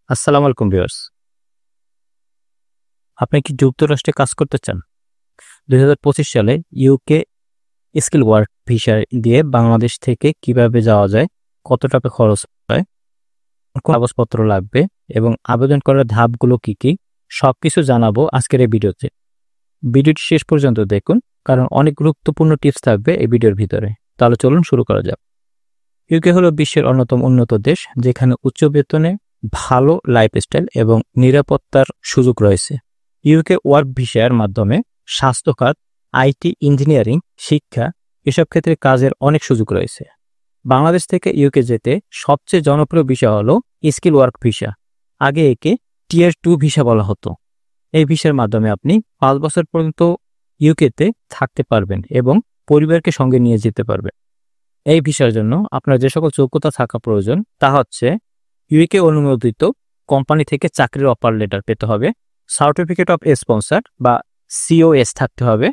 আসসালামু আলাইকুম ভিউয়ার্স। আপনি কি যুক্তরাষ্ট্রে কাজ করতে চান? 2025 সালে ইউকে স্কিল ওয়ার্ক ভিসা দিয়ে বাংলাদেশ থেকে কিভাবে যাওয়া যায়, কত টাকা খরচ হয়, কোন কাগজপত্র লাগবে এবং আবেদন করার ধাপগুলো কি সবকিছু জানাবো আজকের এই ভিডিওতে। ভিডিওটি শেষ পর্যন্ত দেখুন, কারণ অনেক গুরুত্বপূর্ণ টিপস থাকবে এই ভিডিওর ভিতরে। তাহলে চলুন শুরু করা যাক। ইউকে হলো বিশ্বের অন্যতম উন্নত দেশ, যেখানে উচ্চ বেতনে ভালো লাইফস্টাইল এবং নিরাপত্তার সুযোগ রয়েছে। ইউকে ওয়ার্ক ভিসার মাধ্যমে স্বাস্থ্য খাত, আইটি, ইঞ্জিনিয়ারিং, শিক্ষা এসব ক্ষেত্রে কাজের অনেক সুযোগ রয়েছে। বাংলাদেশ থেকে ইউকে যেতে সবচেয়ে জনপ্রিয় ভিসা হলো স্কিল ওয়ার্ক ভিসা। আগে একে টিয়ার 2 ভিসা বলা হতো। এই ভিসার মাধ্যমে আপনি 5 বছর পর্যন্ত ইউকেতে থাকতে পারবেন এবং পরিবারকে সঙ্গে নিয়ে যেতে পারবেন। এই ভিসার জন্য আপনার যে সকল যোগ্যতা থাকা প্রয়োজন তা হচ্ছে ইউকে অনুমোদিত কোম্পানি থেকে চাকরির অফার লেটার পেতে হবে, সার্টিফিকেট অফ স্পন্সর বা সিওএস থাকতে হবে,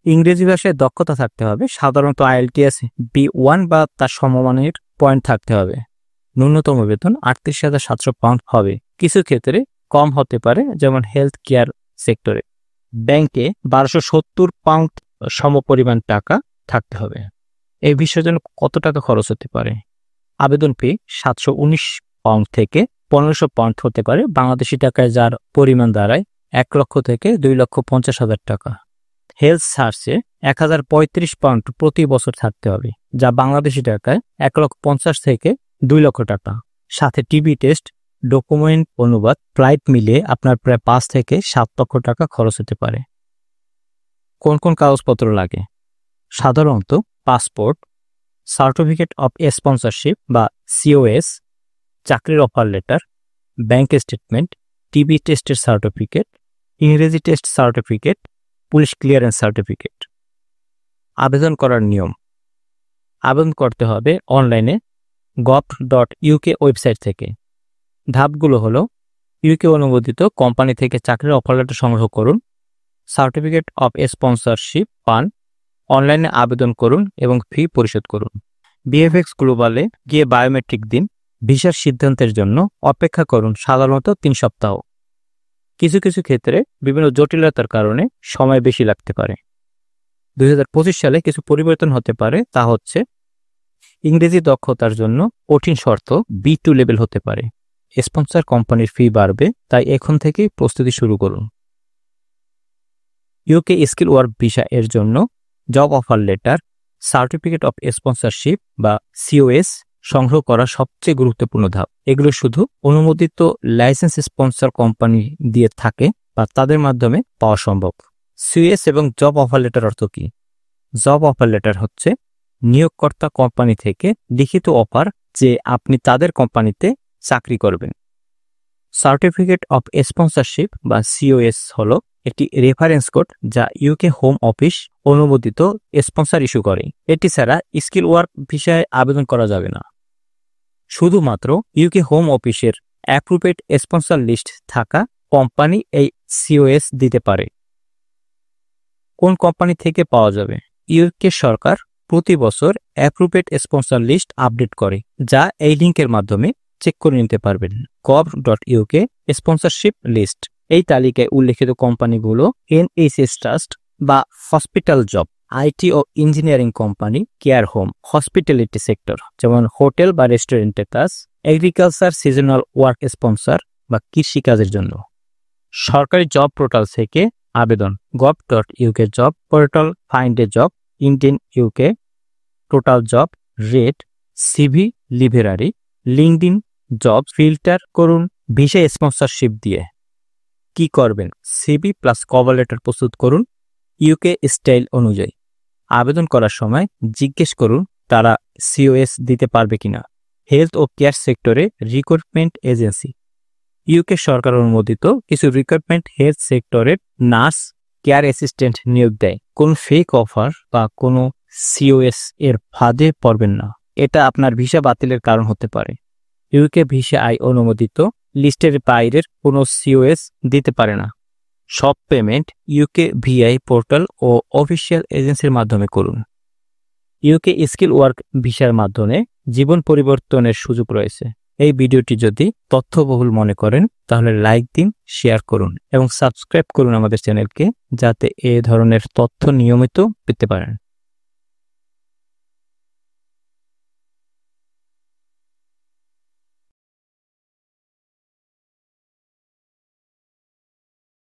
ইংরেজি ভাষায় দক্ষতা থাকতে হবে, সাধারণত IELTS B1 বা তার সমমানের পয়েন্ট থাকতে হবে। ন্যূনতম বেতন 38,700 পাউন্ড হবে। কিছু ক্ষেত্রে কম হতে পারে, যেমন হেলথ কেয়ার সেক্টরে। ব্যাংকে 1270 পাউন্ড সমপরিমাণ টাকা থাকতে হবে। এই ভিসার জন্য কত টাকা খরচ হতে পারে? আবেদন ফি 719 পাউন্ড থেকে 1500 পাউন্ড হতে পারে। বাংলাদেশি টাকায় যার পরিমাণ দাঁড়ায় 1 লক্ষ থেকে 2,50,000 টাকা। হেলথ সার্চে 1035 পাউন্ড প্রতি বছর থাকতে হবে, যা বাংলাদেশি টাকায় 1,50,000 থেকে 2 লক্ষ টাকা। সাথে টিবি টেস্ট, ডকুমেন্ট অনুবাদ, ফ্লাইট মিলিয়ে আপনার প্রায় 5 থেকে 7 লক্ষ টাকা খরচ হতে পারে। কোন কোন কাগজপত্র লাগে? সাধারণত পাসপোর্ট, সার্টিফিকেট অফ স্পন্সরশিপ বা সিওএস, চাকরির offer letter, bank statement, TB টেস্টের সার্টিফিকেট, ইংরেজি test certificate, police clearance certificate. আবেদন করার নিয়ম: আবেদন করতে হবে অনলাইনে gov.uk ওয়েবসাইট থেকে। ধাপগুলো হলো: ইউকে অনুমোদিত কোম্পানি থেকে চাকরির অফার লেটার সংগ্রহ করুন, সার্টিফিকেট অফ স্পন্সরশিপ পান, অনলাইনে আবেদন করুন এবং ফি পরিশোধ করুন। বিএফএক্স গ্লোবালে গিয়ে বায়োমেট্রিক দিন। ভিসার সিদ্ধান্তের জন্য অপেক্ষা করুন সাধারণত 3 সপ্তাহ। কিছু কিছু ক্ষেত্রে বিভিন্ন জটিলতার কারণে সময় বেশি লাগতে পারে। 2025 সালে কিছু পরিবর্তন হতে পারে, তা হচ্ছে ইংরেজি দক্ষতার জন্য কঠিন শর্ত B2 লেভেল হতে পারে। স্পন্সর কোম্পানির ফি বাড়বে, তাই এখন থেকেই প্রস্তুতি শুরু করুন। ইউকে স্কিল ওয়ার্ক ভিসা এর জন্য job offer letter, certificate of sponsorship বা সিওএস সংগ্রহ করা সবচেয়ে গুরুত্বপূর্ণ ধাপ। এগুলো শুধু অনুমোদিত লাইসেন্স স্পন্সর কোম্পানি দিয়ে থাকে বা তাদের মাধ্যমে পাওয়া সম্ভব। সিওএস এবং জব অফার লেটার অর্থ কি? জব অফার লেটার হচ্ছে নিয়োগকর্তা কোম্পানি থেকে লিখিত অফার যে আপনি তাদের কোম্পানিতে চাকরি করবেন। সার্টিফিকেট অফ স্পন্সরশিপ বা সিওএস হলো একটি রেফারেন্স কোড যা ইউকে হোম অফিস অনুমোদিত স্পন্সর ইস্যু করে। এটি ছাড়া স্কিল ওয়ার্ক ভিসায় আবেদন করা যাবে না। শুধুমাত্র ইউকে হোম অফিসের অ্যাপ্রুভেড স্পন্সর লিস্ট থাকা কোম্পানি এই সিওএস দিতে পারে। কোন কোম্পানি থেকে পাওয়া যাবে? ইউকে সরকার প্রতি বছর অ্যাপ্রুভেড স্পন্সর লিস্ট আপডেট করে, যা এই লিঙ্কের মাধ্যমে চেক করে নিতে পারবেন। gov.uk sponsorship list. এই তালিকায় উল্লেখিত কোম্পানিগুলো NHS ট্রাস্ট বা হসপিটাল জব, আইটি ও engineering company, care home, hospitality sector যেমন হোটেল বা রেস্টুরেন্টের কাজ, এগ্রিকালচার সিজনাল ওয়ার্ক স্পন্সর বা কৃষিকাজের জন্য। সরকারি জব পোর্টাল থেকে আবেদন: gov.uk job portal, find a job, Indian UK, total job, rate, CV library, LinkedIn job filter করুন। ভিসা স্পন্সরশিপ দিয়ে কি করবেন? সিভি প্লাস কভার লেটার প্রস্তুত করুন ইউকে স্টাইল অনুযায়ী। আবেদন করার সময় জিজ্ঞেস করুন তারা সিওএস দিতে পারবে কিনা। হেলথ ও কেয়ার সেক্টরে রিক্রুটমেন্ট এজেন্সি। ইউকে সরকার অনুমোদিত কিছু রিক্রুটমেন্ট হেলথ সেক্টরের নার্স, কেয়ার অ্যাসিস্ট্যান্ট নিয়োগ দেয়। কোন ফেক অফার বা কোনো সিওএস এর ফাঁদে পড়বেন না, এটা আপনার ভিসা বাতিলের কারণ হতে পারে। ইউকে ভিসা অনুমোদিত লিস্টের বাইরের কোনো সিওএস দিতে পারে না। সব পেমেন্ট ইউকে ভিআই পোর্টাল ও অফিসিয়াল এজেন্সির মাধ্যমে করুন। ইউকে স্কিল ওয়ার্ক ভিসার মাধ্যমে জীবন পরিবর্তনের সুযোগ রয়েছে। এই ভিডিওটি যদি তথ্যবহুল মনে করেন তাহলে লাইক দিন, শেয়ার করুন এবং সাবস্ক্রাইব করুন আমাদের চ্যানেলকে, যাতে এই ধরনের তথ্য নিয়মিত পেতে পারেন।